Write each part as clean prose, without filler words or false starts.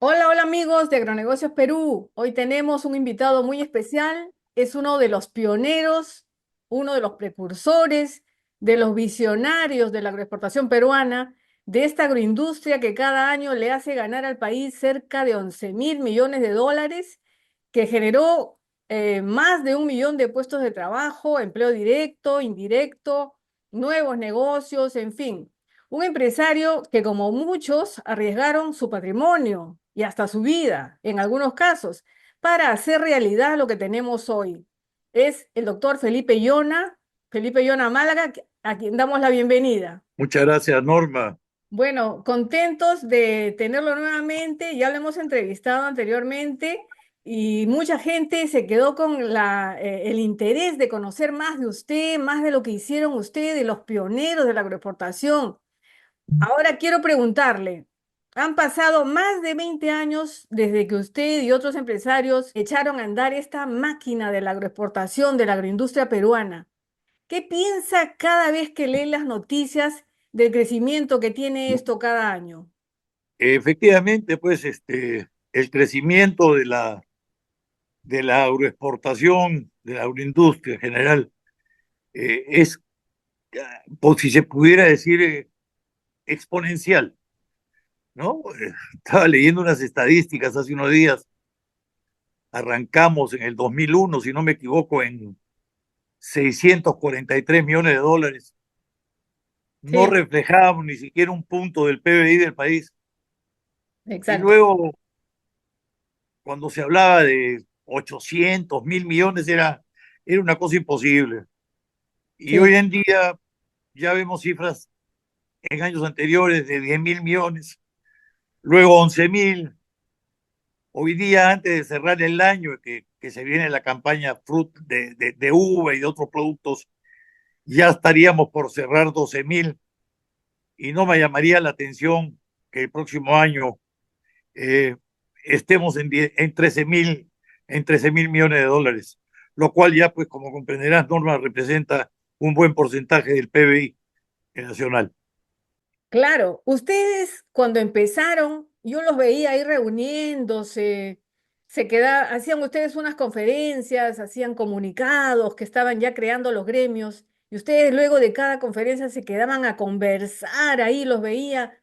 Hola, hola amigos de Agronegocios Perú. Hoy tenemos un invitado muy especial. Es uno de los pioneros, uno de los precursores, de los visionarios de la agroexportación peruana, de esta agroindustria que cada año le hace ganar al país cerca de 11.000 millones de dólares, que generó más de 1 millón de puestos de trabajo, empleo directo, indirecto, nuevos negocios, en fin. Un empresario que, como muchos, arriesgaron su patrimonio y hasta su vida, en algunos casos, para hacer realidad lo que tenemos hoy. Es el doctor Felipe Llona Málaga, a quien damos la bienvenida. Muchas gracias, Norma. Bueno, contentos de tenerlo nuevamente. Ya lo hemos entrevistado anteriormente y mucha gente se quedó con el interés de conocer más de usted, más de lo que hicieron ustedes, los pioneros de la agroexportación. Ahora quiero preguntarle, han pasado más de 20 años desde que usted y otros empresarios echaron a andar esta máquina de la agroexportación, de la agroindustria peruana. ¿Qué piensa cada vez que lee las noticias del crecimiento que tiene esto cada año? Efectivamente, pues el crecimiento de la agroexportación, de la agroindustria en general, es, por si se pudiera decir, exponencial, ¿no? Estaba leyendo unas estadísticas hace unos días. Arrancamos en el 2001, si no me equivoco, en 643 millones de dólares. No Sí, reflejábamos ni siquiera un punto del PBI del país. Y exacto. luego, cuando se hablaba de 800, 1.000 millones, era una cosa imposible. Y Sí, hoy en día ya vemos cifras en años anteriores de 10.000 millones, luego 11.000. Hoy día, antes de cerrar el año, que se viene la campaña fruit de uva y de otros productos, ya estaríamos por cerrar 12.000. Y no me llamaría la atención que el próximo año eh, estemos en 13.000 millones de dólares, lo cual ya, pues como comprenderás, Norma, representa un buen porcentaje del PBI nacional. claro. Ustedes cuando empezaron, yo los veía ahí reuniéndose, hacían ustedes unas conferencias, hacían comunicados que estaban ya creando los gremios, y ustedes luego de cada conferencia se quedaban a conversar, ahí los veía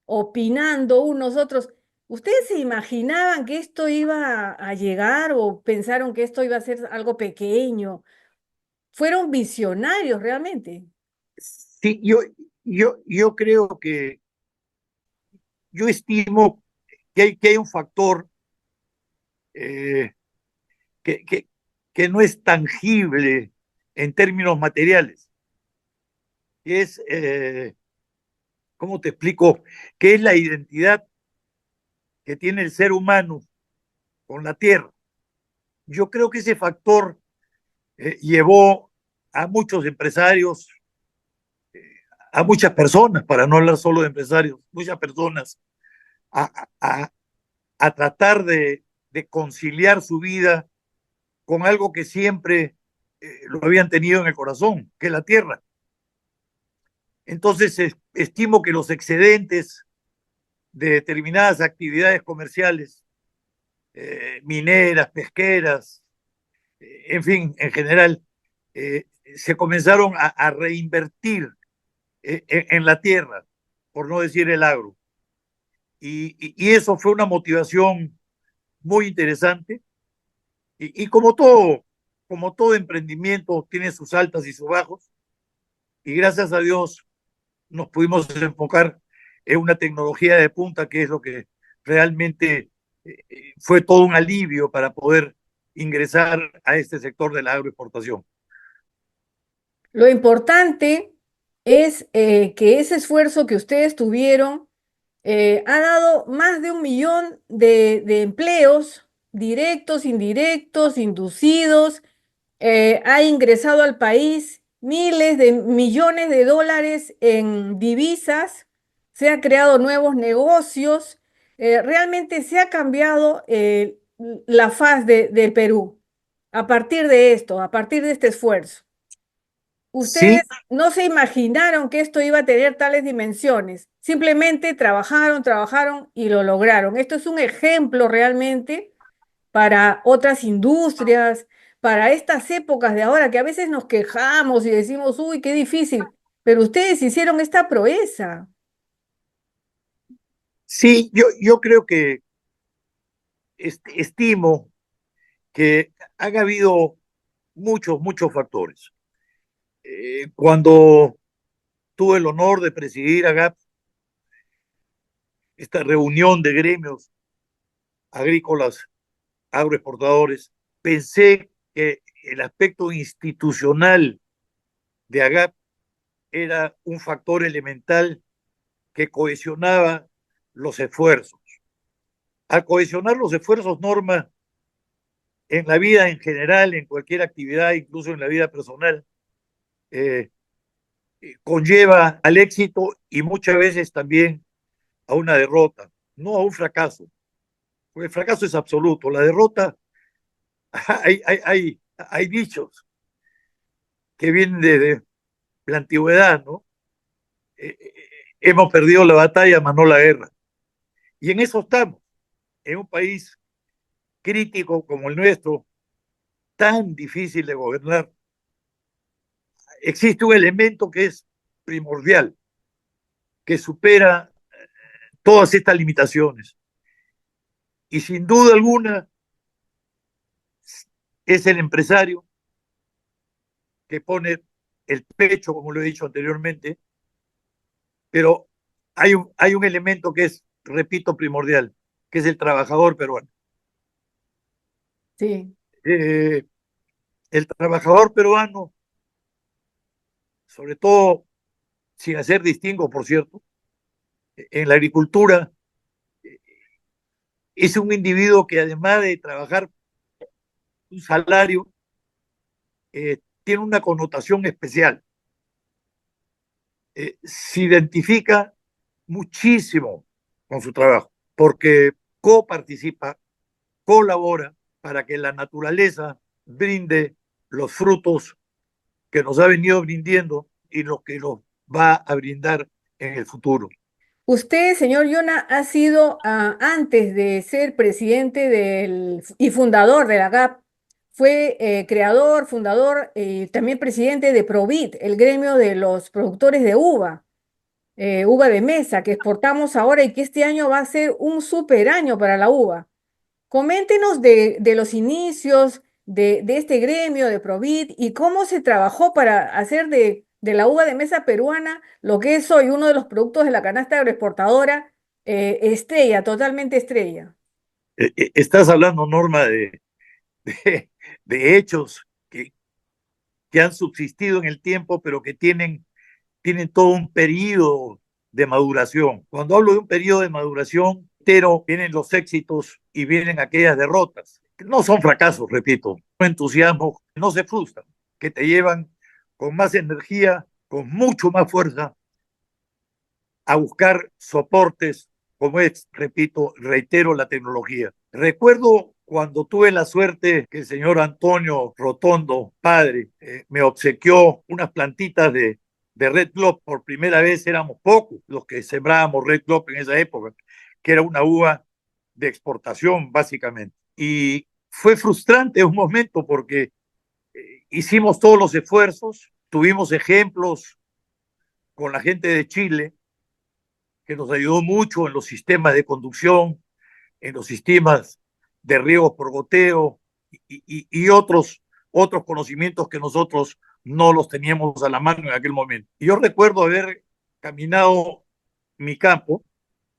opinando unos otros. ¿Ustedes se imaginaban que esto iba a llegar o pensaron que esto iba a ser algo pequeño? Fueron visionarios realmente. Sí, yo creo que, yo estimo que hay un factor eh, que, que, que no es tangible en términos materiales, que es, ¿cómo te explico? Que es la identidad que tiene el ser humano con la tierra. Yo creo que ese factor llevó a muchos empresarios, a muchas personas, para no hablar solo de empresarios, muchas personas a, a, a tratar de conciliar su vida con algo que siempre lo habían tenido en el corazón, que es la tierra. Entonces, estimo que los excedentes de determinadas actividades comerciales, mineras, pesqueras, en fin, en general, se comenzaron a reinvertir en la tierra, por no decir el agro. Y eso fue una motivación muy interesante. Y como todo emprendimiento, tiene sus altas y sus bajos. Y gracias a Dios nos pudimos enfocar en una tecnología de punta, que es lo que realmente fue todo un alivio para poder ingresar a este sector de la agroexportación. Lo importante es que ese esfuerzo que ustedes tuvieron ha dado más de 1 millón de empleos directos, indirectos, inducidos, ha ingresado al país miles de millones de dólares en divisas, se han creado nuevos negocios, realmente se ha cambiado la faz del Perú a partir de esto, a partir de este esfuerzo. Sí, Ustedes no se imaginaron que esto iba a tener tales dimensiones. Simplemente trabajaron, trabajaron y lo lograron. Esto es un ejemplo realmente para otras industrias, para estas épocas de ahora que a veces nos quejamos y decimos, uy, qué difícil, pero ustedes hicieron esta proeza. sí, yo creo que estimo que han habido muchos factores. Cuando tuve el honor de presidir AGAP, esta reunión de gremios agrícolas agroexportadores, pensé que el aspecto institucional de AGAP era un factor elemental que cohesionaba los esfuerzos. Al cohesionar los esfuerzos, Norma, en la vida en general, en cualquier actividad, incluso en la vida personal, eh, conlleva al éxito y muchas veces también a una derrota, no a un fracaso, porque el fracaso es absoluto. La derrota, hay dichos que vienen de la antigüedad, ¿no? Hemos perdido la batalla, mas no la guerra. Y en eso estamos, en un país crítico como el nuestro, tan difícil de gobernar. Existe un elemento que es primordial, que supera todas estas limitaciones. Y sin duda alguna es el empresario que pone el pecho, como lo he dicho anteriormente, pero hay un elemento que es, repito, primordial, que es el trabajador peruano. Sí. Eh, el trabajador peruano, sobre todo sin hacer distingo, por cierto, en la agricultura, es un individuo que además de trabajar un salario, tiene una connotación especial. Se identifica muchísimo con su trabajo, porque coparticipa, colabora para que la naturaleza brinde los frutos que nos ha venido brindando y los que nos va a brindar en el futuro. Usted, señor Yona, ha sido, antes de ser presidente y fundador de la GAP, fue creador, fundador y también presidente de Provit, el gremio de los productores de uva, uva de mesa, que exportamos ahora y que este año va a ser un super año para la uva. Coméntenos de los inicios de este gremio de Provit y cómo se trabajó para hacer de la uva de mesa peruana lo que es hoy uno de los productos de la canasta agroexportadora, estrella, totalmente estrella. Estás hablando, Norma, de, de hechos que han subsistido en el tiempo, pero que tienen todo un periodo de maduración. Cuando hablo de un periodo de maduración, pero vienen los éxitos y vienen aquellas derrotas. No son fracasos, repito, no entusiasmo, no se frustran, que te llevan con más energía, con mucho más fuerza, a buscar soportes, como es, repito, reitero, la tecnología. Recuerdo cuando tuve la suerte que el señor Antonio Rotondo, padre, me obsequió unas plantitas de Red Globe. Por primera vez éramos pocos los que sembrábamos Red Globe en esa época, que era una uva de exportación, básicamente. Y fue frustrante un momento porque hicimos todos los esfuerzos, tuvimos ejemplos con la gente de Chile, que nos ayudó mucho en los sistemas de conducción, en los sistemas de riego por goteo y otros conocimientos que nosotros no los teníamos a la mano en aquel momento. Y yo recuerdo haber caminado mi campo,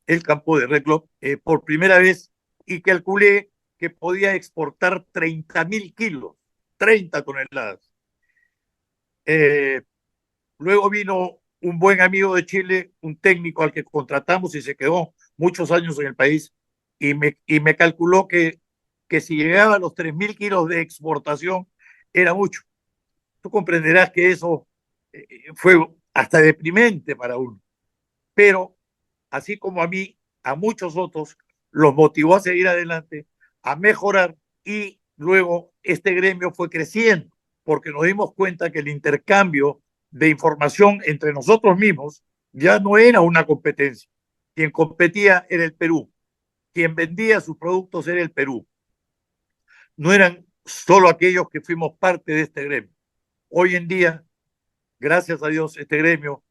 el campo de Red Club, por primera vez y calculé que podía exportar 30.000 kilos, 30 toneladas. Eh, Luego vino un buen amigo de Chile, un técnico al que contratamos y se quedó muchos años en el país, y me calculó que si llegaba a los 3.000 kilos de exportación era mucho. Tú comprenderás que eso fue hasta deprimente para uno, pero así como a mí, a muchos otros, los motivó a seguir adelante, a mejorar, y luego este gremio fue creciendo porque nos dimos cuenta que el intercambio de información entre nosotros mismos, ya no era una competencia. Quien competía era el Perú. Quien vendía sus productos era el Perú. No eran solo aquellos que fuimos parte de este gremio. Hoy en día, gracias a Dios, este gremio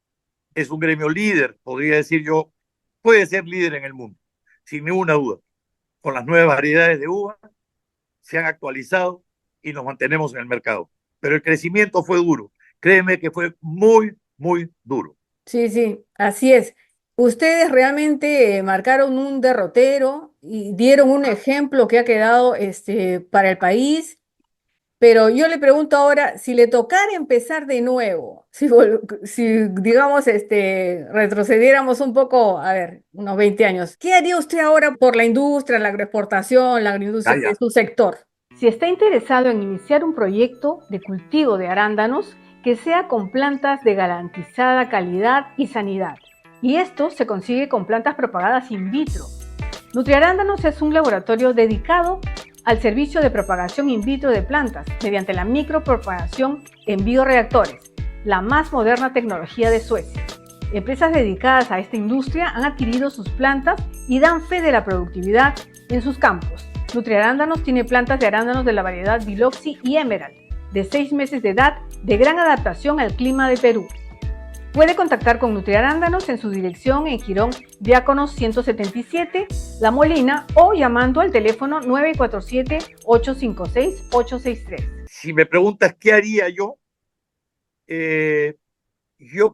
es un gremio líder, podría decir yo, puede ser líder en el mundo, sin ninguna duda. Con las nuevas variedades de uva se han actualizado y nos mantenemos en el mercado. Pero el crecimiento fue duro. Créeme que fue muy, muy duro. Sí, sí, así es. Ustedes realmente marcaron un derrotero y dieron un ejemplo que ha quedado para el país. Pero yo le pregunto ahora, si le tocara empezar de nuevo, si digamos, retrocediéramos un poco, a ver, unos 20 años, ¿qué haría usted ahora por la industria, la agroexportación, la Ya, agroindustria, ya. en su sector? Si está interesado en iniciar un proyecto de cultivo de arándanos que sea con plantas de garantizada calidad y sanidad, y esto se consigue con plantas propagadas in vitro. Nutriarándanos es un laboratorio dedicado al servicio de propagación in vitro de plantas mediante la micropropagación en bioreactores, la más moderna tecnología de Suecia. Empresas dedicadas a esta industria han adquirido sus plantas y dan fe de la productividad en sus campos. Nutriarándanos tiene plantas de arándanos de la variedad Biloxi y Emerald, de 6 meses de edad, de gran adaptación al clima de Perú. Puede contactar con Nutriarándanos en su dirección en Girón Diáconos 177, La Molina, o llamando al teléfono 947-856-863. Si me preguntas qué haría yo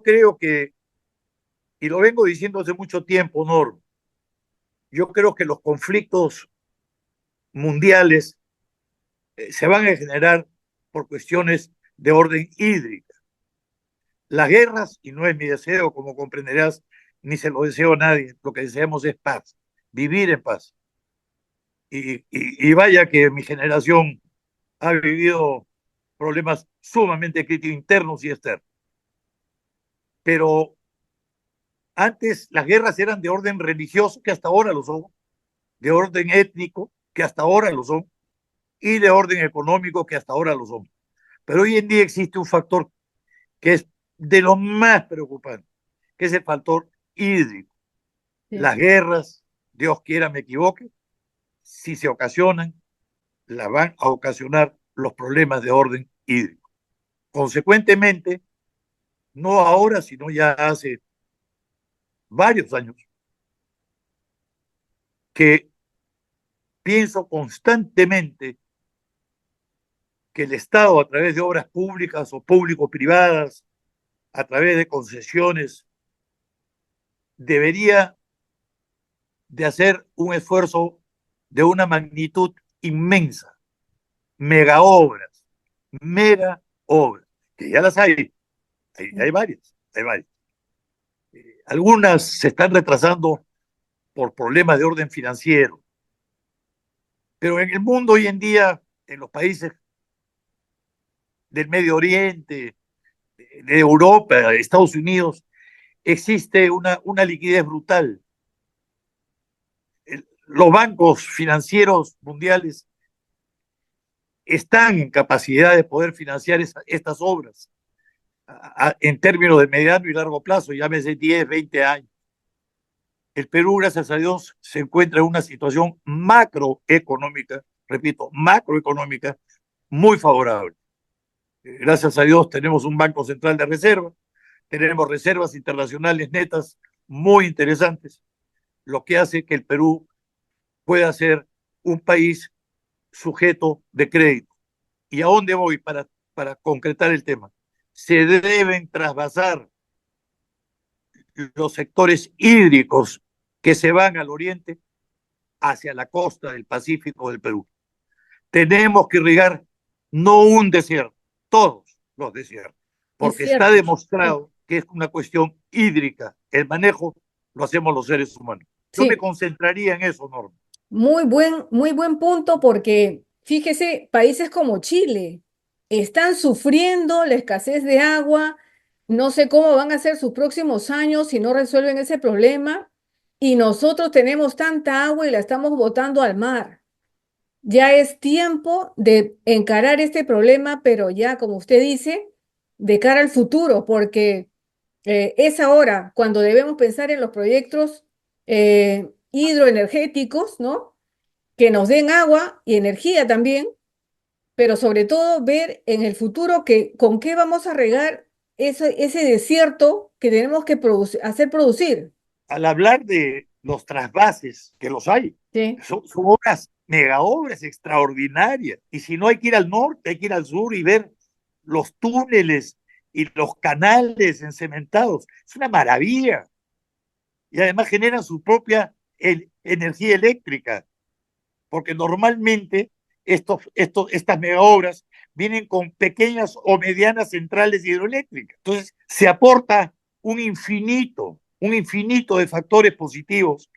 creo que, y lo vengo diciendo hace mucho tiempo, Norm, yo creo que los conflictos mundiales se van a generar por cuestiones de orden hídrico. Las guerras, y no es mi deseo, como comprenderás, ni se lo deseo a nadie, lo que deseamos es paz, vivir en paz. Y vaya que mi generación ha vivido problemas sumamente críticos internos y externos. Pero antes las guerras eran de orden religioso, que hasta ahora lo son, de orden étnico, que hasta ahora lo son, y de orden económico, que hasta ahora lo son. Pero hoy en día existe un factor que es de lo más preocupante, que es el factor hídrico. Sí. Las guerras, Dios quiera me equivoque, si se ocasionan, la van a ocasionar los problemas de orden hídrico. Consecuentemente, no ahora, sino ya hace varios años, que pienso constantemente que el Estado, a través de obras públicas o público-privadas, a través de concesiones, debería de hacer un esfuerzo de una magnitud inmensa, mega obras, mega obras, que ya las hay varias, hay varias. Algunas se están retrasando por problemas de orden financiero, pero en el mundo hoy en día, en los países del Medio Oriente, de Europa, de Estados Unidos, existe una liquidez brutal. Los bancos financieros mundiales están en capacidad de poder financiar estas obras en términos de mediano y largo plazo, llámese 10, 20 años. El Perú, gracias a Dios, se encuentra en una situación macroeconómica, repito, macroeconómica, muy favorable. Gracias a Dios tenemos un Banco Central de Reserva, tenemos reservas internacionales netas muy interesantes, lo que hace que el Perú pueda ser un país sujeto de crédito. ¿Y a dónde voy para concretar el tema? Se deben trasvasar los sectores hídricos que se van al oriente hacia la costa del Pacífico del Perú. Tenemos que irrigar no un desierto, todos los desiertos, Es porque está cierto. Sí, demostrado que es una cuestión hídrica. El manejo lo hacemos los seres humanos. Yo me sí, concentraría en eso, Norma. muy buen punto porque fíjese, países como Chile están sufriendo la escasez de agua, no sé cómo van a ser sus próximos años si no resuelven ese problema y nosotros tenemos tanta agua y la estamos botando al mar. Ya es tiempo de encarar este problema, pero ya, como usted dice, de cara al futuro, porque es ahora cuando debemos pensar en los proyectos hidroenergéticos, ¿no? Que nos den agua y energía también, pero sobre todo ver en el futuro que con qué vamos a regar ese desierto que tenemos que hacer producir. Al hablar de los trasvases, que los hay, Sí, son obras, mega obras extraordinarias. Y si no, hay que ir al norte, hay que ir al sur y ver los túneles y los canales encementados. Es una maravilla. Y además generan su propia energía eléctrica, porque normalmente estas mega obras vienen con pequeñas o medianas centrales hidroeléctricas. Entonces, se aporta un infinito de factores positivos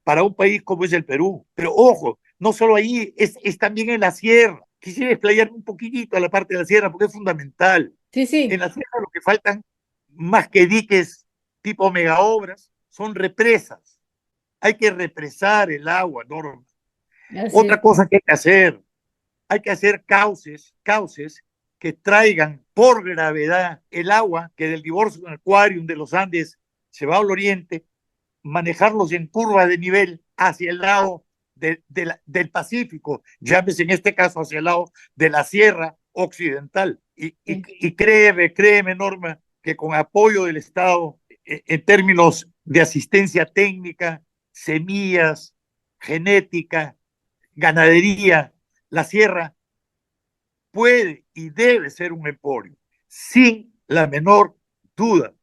para un país como es el Perú. Pero ojo, no solo ahí, es también en la sierra. Quisiera explayarme un poquitito a la parte de la sierra porque es fundamental. sí, En sí, la sierra lo que faltan, más que diques tipo mega obras, son represas. Hay que represar el agua, Norma. así es. Otra cosa que hay que hacer cauces que traigan por gravedad el agua que del divorcio Aquarium de los Andes se va al oriente, manejarlos en curva de nivel hacia el lado del Pacífico, llámese en este caso hacia el lado de la Sierra Occidental. Sí. Y créeme, Norma, que con apoyo del Estado, en términos de asistencia técnica, semillas, genética, ganadería, la sierra puede y debe ser un emporio, sin la menor duda,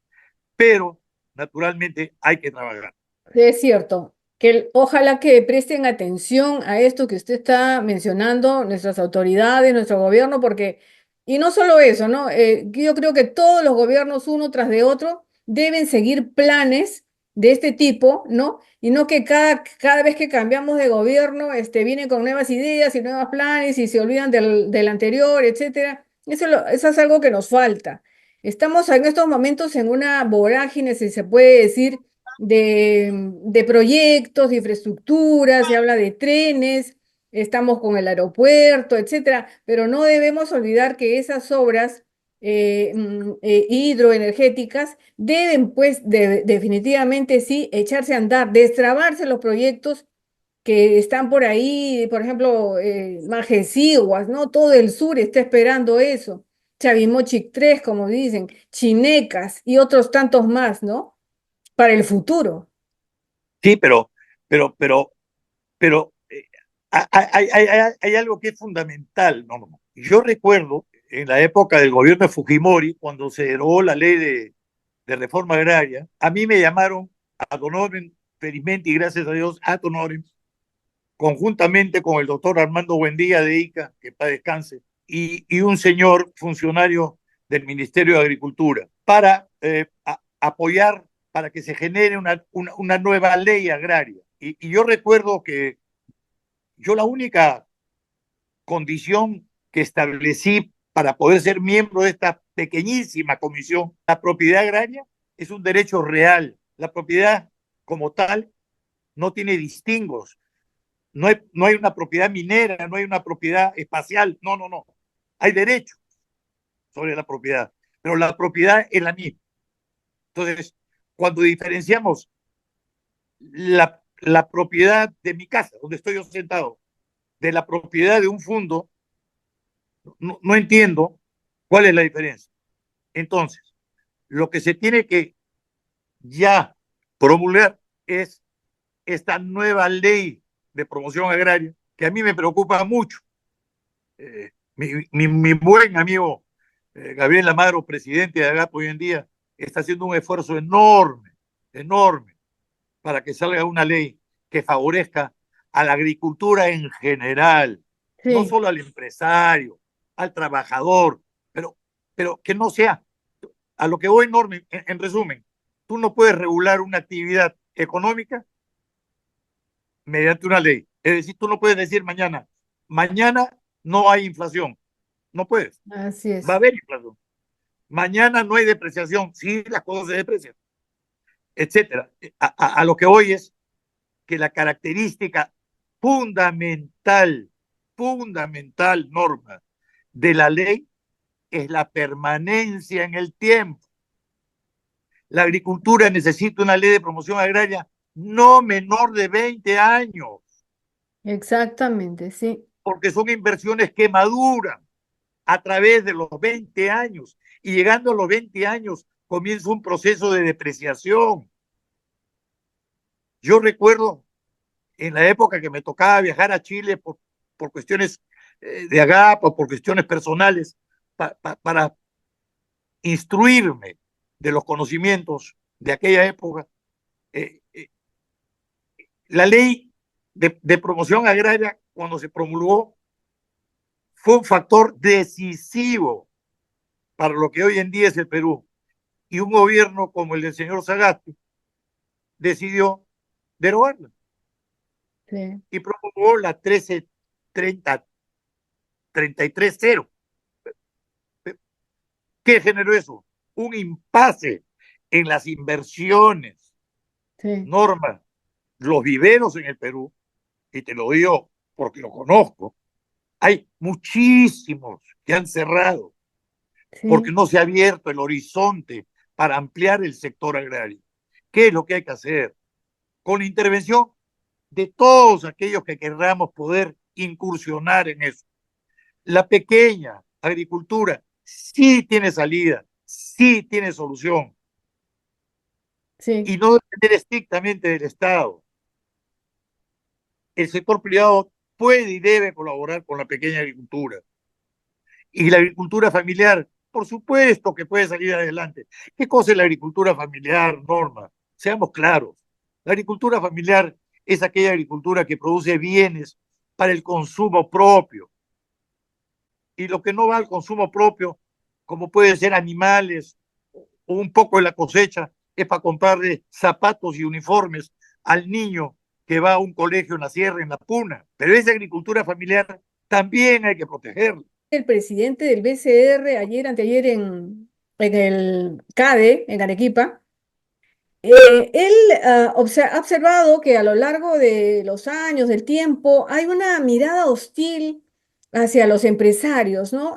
pero naturalmente hay que trabajar. Es cierto, que ojalá que presten atención a esto que usted está mencionando, nuestras autoridades, nuestro gobierno, porque, y no solo eso, ¿no? Yo creo que todos los gobiernos, uno tras de otro, deben seguir planes de este tipo, ¿no? Y no que cada vez que cambiamos de gobierno, vienen con nuevas ideas y nuevos planes y se olvidan del anterior, etcétera. Eso es algo que nos falta. Estamos en estos momentos en una vorágine, si se puede decir de proyectos, de infraestructuras, se habla de trenes, estamos con el aeropuerto, etcétera, pero no debemos olvidar que esas obras hidroenergéticas deben, pues, definitivamente sí, echarse a andar, destrabarse los proyectos que están por ahí, por ejemplo, Majesiguas, ¿no? Todo el sur está esperando eso. Chavimochic 3, como dicen, Chinecas y otros tantos más, ¿no? Para el futuro. Sí, pero, pero hay algo que es fundamental, ¿no? Yo recuerdo en la época del gobierno de Fujimori, cuando se derogó la ley de reforma agraria, a mí me llamaron a don Oren Perimenti, gracias a Dios, a don Oren, conjuntamente con el doctor Armando Buendía de ICA, que para descanse, y un señor funcionario del Ministerio de Agricultura, para apoyar para que se genere una nueva ley agraria. Y yo recuerdo que yo la única condición que establecí para poder ser miembro de esta pequeñísima comisión, la propiedad agraria es un derecho real. La propiedad como tal no tiene distingos. No hay una propiedad minera, no hay una propiedad espacial. No, no, no. Hay derecho sobre la propiedad, pero la propiedad es la misma. Entonces, cuando diferenciamos la propiedad de mi casa, donde estoy yo sentado, de la propiedad de un fondo, no entiendo cuál es la diferencia. Entonces, lo que se tiene que ya promulgar es esta nueva ley de promoción agraria, que a mí me preocupa mucho. Mi buen amigo Gabriel Amaro, presidente de AGAP hoy en día, está haciendo un esfuerzo enorme, enorme, para que salga una ley que favorezca a la agricultura en general, no Sí, solo al empresario, al trabajador, pero que no sea, a lo que voy enorme, en resumen, tú no puedes regular una actividad económica mediante una ley. Es decir, tú no puedes decir mañana no hay inflación. No puedes. así Va a es. haber inflación. Mañana no hay depreciación. Sí, las cosas se deprecian, etcétera. A lo que voy es que la característica fundamental, fundamental norma de la ley es la permanencia en el tiempo. La agricultura necesita una ley de promoción agraria no menor de 20 años, Exactamente, sí, porque son inversiones que maduran a través de los 20 años y llegando a los 20 años comienza un proceso de depreciación. Yo recuerdo en la época que me tocaba viajar a Chile por cuestiones de AGAP o por cuestiones personales para instruirme de los conocimientos de aquella época, eh, eh, la ley de promoción agraria, cuando se promulgó, fue un factor decisivo para lo que hoy en día es el Perú. Y un gobierno como el del señor Sagasti decidió derogarla sí, y promulgó la 1330 33.0. ¿Qué generó eso? Un impasse en las inversiones. sí, Norma, los viveros en el Perú, y te lo digo porque lo conozco, hay muchísimos que han cerrado porque sí. no se ha abierto el horizonte para ampliar el sector agrario. ¿Qué es lo que hay que hacer? Con la intervención de todos aquellos que querramos poder incursionar en eso. La pequeña agricultura sí tiene salida, sí tiene solución, Sí, y no depender estrictamente del Estado. El sector privado puede y debe colaborar con la pequeña agricultura. Y la agricultura familiar, por supuesto que puede salir adelante. ¿Qué cosa es la agricultura familiar, Norma? Seamos claros. La agricultura familiar es aquella agricultura que produce bienes para el consumo propio. Y lo que no va al consumo propio, como puede ser animales o un poco de la cosecha, es para comprarle zapatos y uniformes al niño que va a un colegio en la sierra, en la puna. Pero esa agricultura familiar también hay que protegerla. el presidente del BCR ayer, anteayer en el CADE, en Arequipa, él ha observado que a lo largo de los años, del tiempo, hay una mirada hostil hacia los empresarios, ¿no?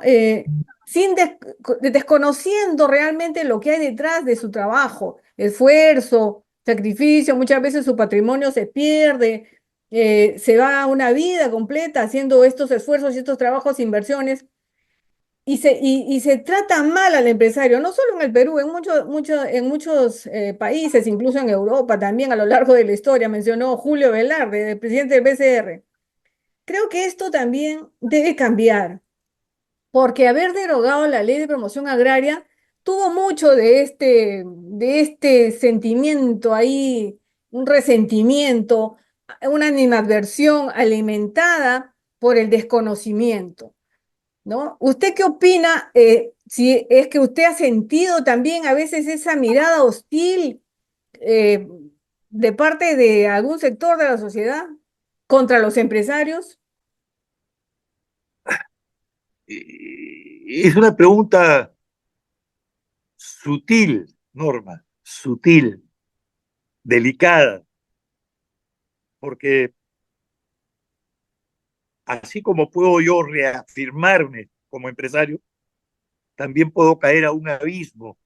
Desconociendo realmente lo que hay detrás de su trabajo, esfuerzo, sacrificio, muchas veces su patrimonio se pierde, se va una vida completa haciendo estos esfuerzos y estos trabajos, inversiones y se trata mal al empresario, no solo en el Perú, en muchos países, incluso en Europa también a lo largo de la historia, mencionó Julio Velarde, el presidente del BCR. Creo que esto también debe cambiar, porque haber derogado la ley de promoción agraria tuvo mucho de este sentimiento ahí, un resentimiento, una animadversión alimentada por el desconocimiento. ¿No? ¿Usted qué opina? Si es que usted ha sentido también a veces esa mirada hostil eh, de parte de algún sector de la sociedad contra los empresarios. Es una pregunta sutil, Norma, sutil, delicada, porque así como puedo yo reafirmarme como empresario, también puedo caer a un abismo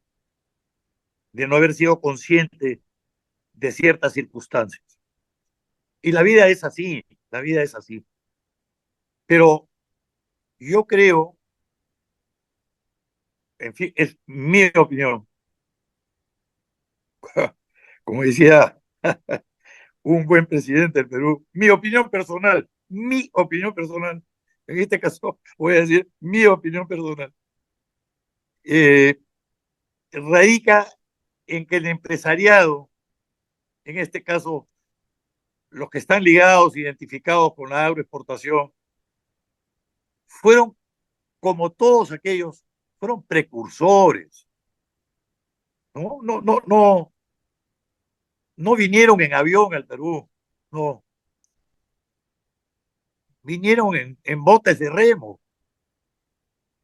de no haber sido consciente de ciertas circunstancias. Y la vida es así, la vida es así. Pero yo creo, en fin, es mi opinión, como decía un buen presidente del Perú, mi opinión personal, en este caso voy a decir mi opinión personal, eh, radica en que el empresariado, en este caso los que están ligados, identificados con la agroexportación, fueron, como todos aquellos, fueron precursores, no vinieron en avión al Perú, no, vinieron en botes de remo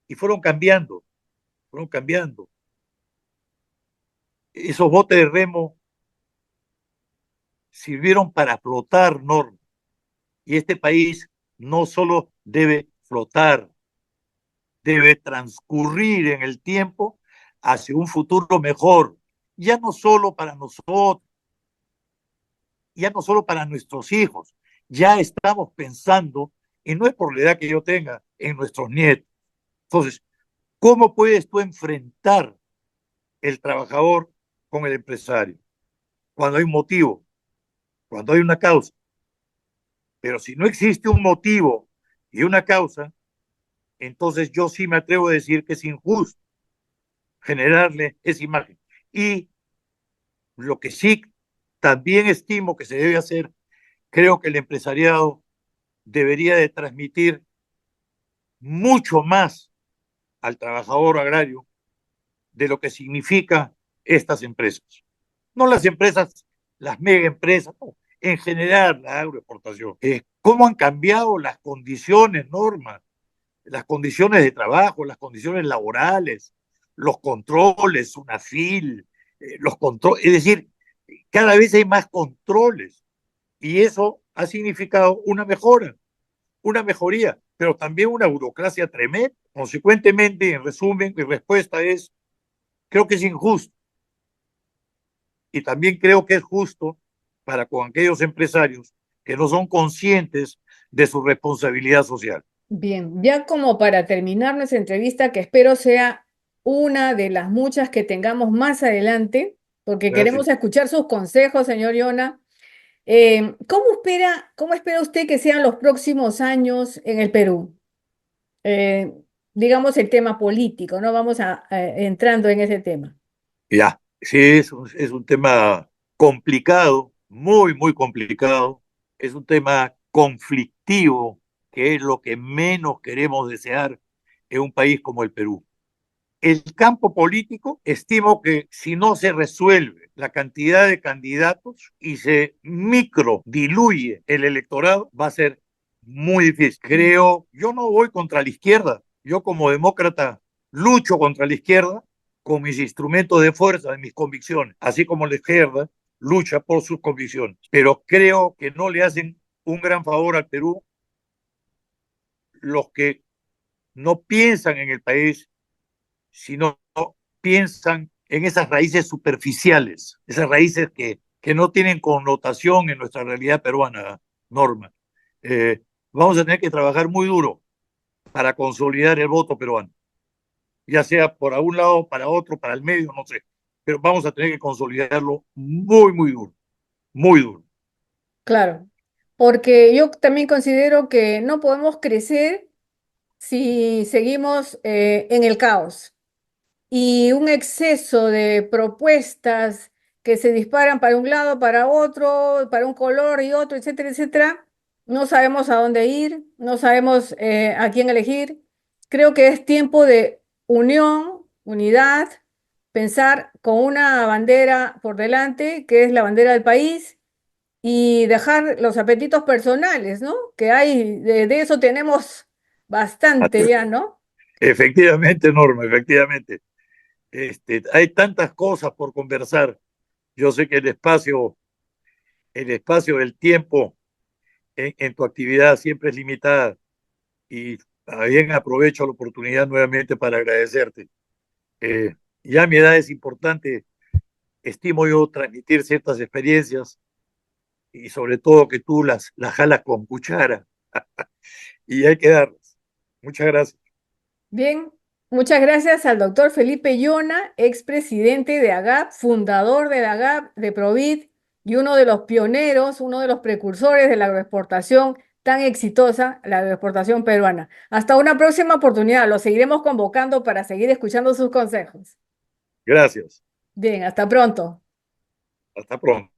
y fueron cambiando. Esos botes de remo sirvieron para flotar, Norma, y este país no solo debe flotar, debe transcurrir en el tiempo hacia un futuro mejor, ya no solo para nosotros, ya no solo para nuestros hijos, ya estamos pensando, y no es por la edad que yo tenga, en nuestros nietos. Entonces, ¿cómo puedes tú enfrentar el trabajador con el empresario? Cuando hay un motivo, cuando hay una causa. Pero si no existe un motivo y una causa, entonces yo sí me atrevo a decir que es injusto generarle esa imagen. Y lo que sí también estimo que se debe hacer, creo que el empresariado debería de transmitir mucho más al trabajador agrario de lo que significa estas empresas. No las empresas, las mega empresas, no, en general la agroexportación. ¿Cómo han cambiado las condiciones, normas, las condiciones de trabajo, las condiciones laborales, los controles, SUNAFIL, los controles, es decir, cada vez hay más controles y eso ha significado una mejoría, pero también una burocracia tremenda. Consecuentemente, en resumen, mi respuesta es, creo que es injusto y también creo que es justo para con aquellos empresarios que no son conscientes de su responsabilidad social. Bien, ya como para terminar nuestra entrevista, que espero sea una de las muchas que tengamos más adelante, porque Gracias. queremos escuchar sus consejos, señor Yona. ¿Cómo espera usted que sean los próximos años en el Perú? Eh, digamos el tema político, ¿no? Vamos entrando en ese tema. Ya, sí, es un tema complicado, muy, muy complicado. Es un tema conflictivo, que es lo que menos queremos desear en un país como el Perú. El campo político, estimo que si no se resuelve la cantidad de candidatos y se micro diluye el electorado, va a ser muy difícil. Creo, yo no voy contra la izquierda. Yo como demócrata lucho contra la izquierda con mis instrumentos de fuerza, de mis convicciones, así como la izquierda lucha por sus convicciones. Pero creo que no le hacen un gran favor al Perú los que no piensan en el país, sino piensan en esas raíces superficiales, esas raíces que no tienen connotación en nuestra realidad peruana, Norma. Vamos a tener que trabajar muy duro para consolidar el voto peruano, ya sea por un lado, para otro, para el medio, no sé, pero vamos a tener que consolidarlo muy, muy duro, muy duro. Claro, porque yo también considero que no podemos crecer si seguimos en el caos. Y un exceso de propuestas que se disparan para un lado, para otro, para un color y otro, etcétera, etcétera. No sabemos a dónde ir, no sabemos a quién elegir. Creo que es tiempo de unión, unidad, pensar con una bandera por delante, que es la bandera del país, y dejar los apetitos personales, ¿no? Que hay, de eso tenemos bastante ya, ¿no? Efectivamente, Norma, efectivamente. Hay tantas cosas por conversar. Yo sé que el espacio del tiempo en tu actividad siempre es limitada y bien aprovecho la oportunidad nuevamente para agradecerte. Ya a mi edad es importante, estimo yo, transmitir ciertas experiencias y sobre todo que tú las jalas con cuchara y hay que darlas. Muchas gracias. Bien, muchas gracias al doctor Felipe Llona, expresidente de AGAP, fundador de la AGAP, de Provid y uno de los pioneros, uno de los precursores de la agroexportación tan exitosa, la agroexportación peruana. Hasta una próxima oportunidad, lo seguiremos convocando para seguir escuchando sus consejos. Gracias. Bien, hasta pronto. Hasta pronto.